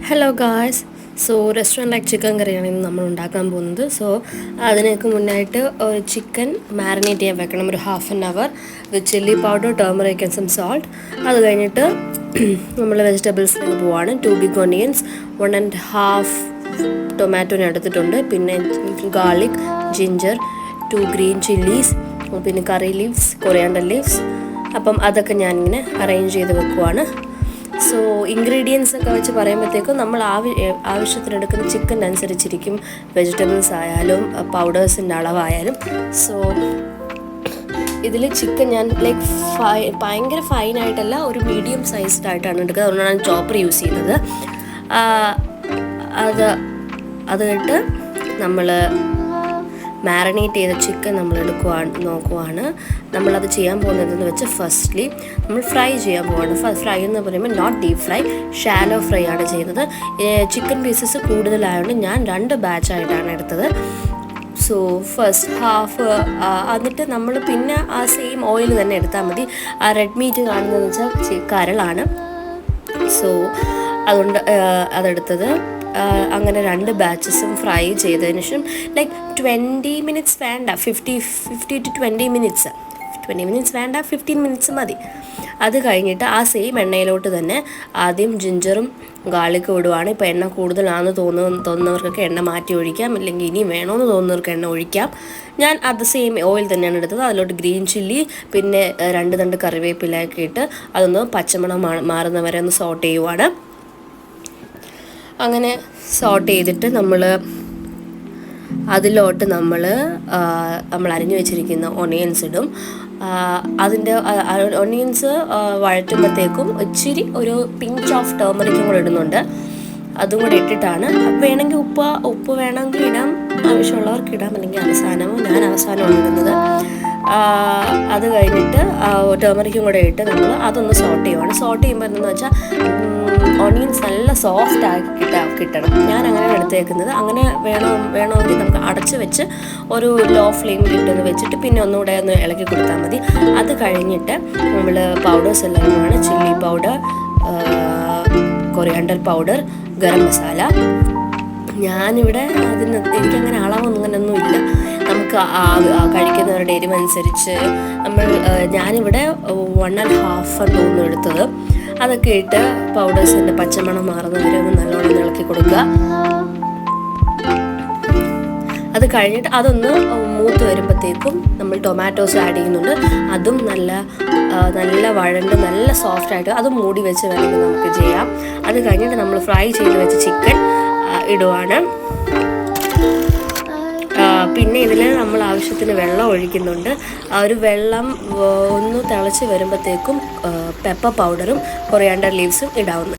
Hello guys. Restaurant like chicken കറിയാണ് ഇന്ന് നമ്മൾ ഉണ്ടാക്കാൻ പോകുന്നത്. അതിനൊക്കെ മുന്നായിട്ട് ഒരു ചിക്കൻ മാരിനേറ്റ് ചെയ്യാൻ വെക്കണം ഒരു 1/2 hour with chilli powder, turmeric and some salt. അത് കഴിഞ്ഞിട്ട് നമ്മൾ വെജിറ്റബിൾസിലേക്ക് പോവാണ്. 2 ബിഗ് ഓണിയൻസ്, 1.5 ടൊമാറ്റോനെ എടുത്തിട്ടുണ്ട്, പിന്നെ ഗാർലിക്, ജിഞ്ചർ, 2 ഗ്രീൻ ചില്ലീസ്, പിന്നെ കറി ലീവ്സ്, കൊറിയാണ്ടർ ലീവ്സ്. അപ്പം അതൊക്കെ ഞാനിങ്ങനെ അറേഞ്ച് ചെയ്ത് വെക്കുവാണ്. ഇൻഗ്രീഡിയൻസ് ഒക്കെ വെച്ച് പറയുമ്പോഴത്തേക്കും നമ്മൾ ആവശ്യത്തിനെടുക്കുന്ന ചിക്കൻ അനുസരിച്ചിരിക്കും വെജിറ്റബിൾസ് ആയാലും പൗഡേഴ്സിൻ്റെ അളവായാലും. ഇതിൽ ചിക്കൻ ഞാൻ ഭയങ്കര ഫൈനായിട്ടല്ല, ഒരു മീഡിയം സൈസ്ഡ് ആയിട്ടാണ് എടുക്കുന്നത്. അതുകൊണ്ടാണ് ഞാൻ ചോപ്പർ യൂസ് ചെയ്യുന്നത്. അത് കഴിഞ്ഞിട്ട് നമ്മൾ മാരിനേറ്റ് ചെയ്ത ചിക്കൻ നമ്മൾ നോക്കുവാണ്. നമ്മളത് ചെയ്യാൻ പോകുന്നതെന്ന് വെച്ചാൽ ഫസ്റ്റ്ലി നമ്മൾ ഫ്രൈ ചെയ്യാൻ പോവാണ്. ഫ്രൈ എന്ന് പറയുമ്പോൾ not deep fry, shallow fry ആണ് ചെയ്യുന്നത്. ചിക്കൻ പീസസ് കൂടുതലായതുകൊണ്ട് ഞാൻ 2 ബാച്ചായിട്ടാണ് എടുത്തത്. ഫസ്റ്റ് ഹാഫ്, എന്നിട്ട് നമ്മൾ പിന്നെ ആ സെയിം ഓയിൽ തന്നെ എടുത്താൽ മതി. ആ റെഡ് മീറ്റ് കാണുന്നതെന്ന് വെച്ചാൽ കരളാണ്. അതുകൊണ്ട് അതെടുത്തത്. അങ്ങനെ 2 ബാച്ചസും ഫ്രൈ ചെയ്തതിന് ശേഷം 20 minutes വേണ്ട, 50 to 20 minutes, 20 minutes വേണ്ട, 15 minutes മതി. അത് കഴിഞ്ഞിട്ട് ആ സെയിം എണ്ണയിലോട്ട് തന്നെ ആദ്യം ജിഞ്ചറും ഗാർലിക്കും ഇടുവാണ്. ഇപ്പോൾ എണ്ണ കൂടുതലാണെന്ന് തോന്നുന്നവർക്കൊക്കെ എണ്ണ മാറ്റി ഒഴിക്കാം, അല്ലെങ്കിൽ ഇനി വേണമെന്ന് തോന്നുന്നവർക്ക് എണ്ണ ഒഴിക്കാം. ഞാൻ അത് സെയിം ഓയിൽ തന്നെയാണ് എടുത്തത്. അതിലോട്ട് ഗ്രീൻ ചില്ലി, പിന്നെ 2 തണ്ട് കറിവേപ്പിലയൊക്കെ ഇട്ട് അതൊന്ന് പച്ചമണം മാറുന്നവരെ ഒന്ന് സോട്ട് ചെയ്യുവാണ്. അങ്ങനെ സോട്ട് ചെയ്തിട്ട് അതിലോട്ട് നമ്മൾ അരിഞ്ഞു വെച്ചിരിക്കുന്ന ഒണിയൻസ് ഇടും. അതിൻ്റെ ഒണിയൻസ് വഴറ്റുമ്പോഴത്തേക്കും ഇച്ചിരി ഒരു പിഞ്ച് ഓഫ് ടർമറിക്കും കൂടെ ഇടുന്നുണ്ട്. അതും കൂടെ ഇട്ടിട്ടാണ്. വേണമെങ്കിൽ ഉപ്പ് വേണമെങ്കിൽ ഇടാം, ആവശ്യമുള്ളവർക്ക് ഇടാം, അല്ലെങ്കിൽ ഞാൻ അവസാനമാണ് ഇടുന്നത്. അത് കഴിഞ്ഞിട്ട് ടർമറിക്കും കൂടെ ഇട്ട് നമ്മൾ അതൊന്ന് സോട്ട് ചെയ്യുവാണ്. സോട്ട് ചെയ്യുമ്പോൾ എന്താണെന്ന് വെച്ചാൽ ഓണിയൻസ് നല്ല സോഫ്റ്റ് ആക്കി കിട്ടണം. ഞാൻ അങ്ങനെ എടുത്തേക്കുന്നത്. അങ്ങനെ വേണമെങ്കിൽ നമുക്ക് അടച്ച് വെച്ച് ഒരു ലോ ഫ്ലെയിമിലിട്ടൊന്ന് വെച്ചിട്ട് പിന്നെ ഒന്നുകൂടെ ഒന്ന് ഇളക്കി കൊടുത്താൽ മതി. അത് കഴിഞ്ഞിട്ട് നമ്മൾ പൗഡേഴ്സ് എല്ലാം വേണം. Chilli powder, coriander powder, garam masala. ഞാനിവിടെ എനിക്കങ്ങനെ അളവൊന്നും ഇല്ല. നമുക്ക് കഴിക്കുന്നവരുടെ എരിവനുസരിച്ച് ഞാനിവിടെ 1.5 തോന്നുന്നു എടുത്തത്. അതൊക്കെ ഇട്ട് പൗഡേഴ്സിൻ്റെ പച്ചമണം മാറുന്നവരെ ഒന്ന് നല്ലോണം ഇളക്കി കൊടുക്കുക. അത് കഴിഞ്ഞിട്ട് അതൊന്ന് മൂത്ത് വരുമ്പോഴത്തേക്കും നമ്മൾ ടൊമാറ്റോസ് ആഡ് ചെയ്യുന്നുണ്ട്. അതും നല്ല വഴണ്ട് നല്ല സോഫ്റ്റായിട്ട് അത് മൂടി വെച്ച് വേണമെങ്കിൽ നമുക്ക് ചെയ്യാം. അത് കഴിഞ്ഞിട്ട് നമ്മൾ ഫ്രൈ ചെയ്ത് വെച്ച് ചിക്കൻ ഇടുവാണ്. പിന്നെ ഇതിൽ നമ്മൾ ആവശ്യത്തിന് വെള്ളം ഒഴിക്കുന്നുണ്ട്. ഒരു വെള്ളം ഒന്ന് തിളച്ച് വരുമ്പോഴത്തേക്കും പെപ്പർ പൗഡറും കൊറിയാണ്ടർ ലീവ്സും ഇടാവുന്നു.